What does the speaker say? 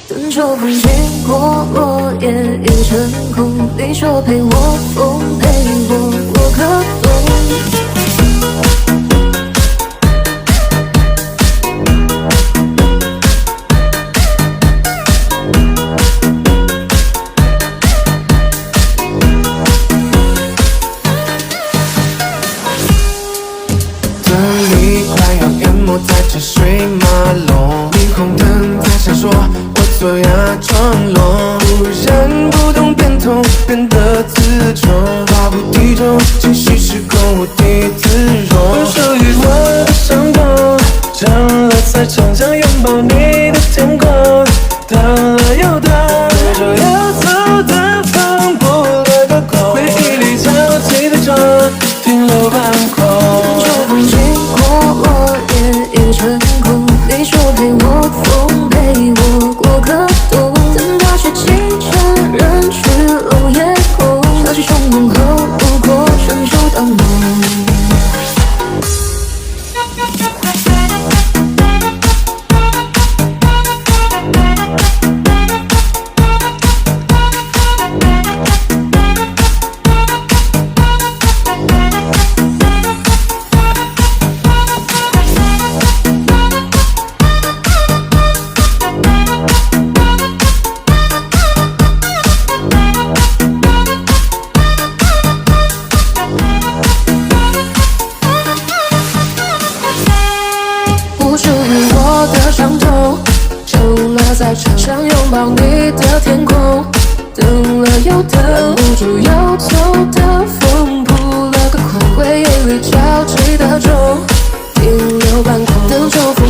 等秋风经过，落叶已成空。你说陪我疯，陪我过个冬。等你快要淹没在车水马龙，霓虹灯在闪烁，我左牙装聋，忽然不懂变通，变得自重，话不敌众，情绪失控，无地自容。不属于我的伤痛，成了在长江拥抱你的天空，等了又等，带着要走的风补了个空，回忆里交集的钟，停留半空。秋风经过，落叶已成空。你说陪我疯，陪我过个冬。等大雪清晨，人去楼夜空，小溪汹涌后路过深秋当梦。不属于我的伤痛，成了在长江拥抱你的天空，等了又等，拦不住要走的风铺了个空，回忆里交集的钟，停留半空，等秋风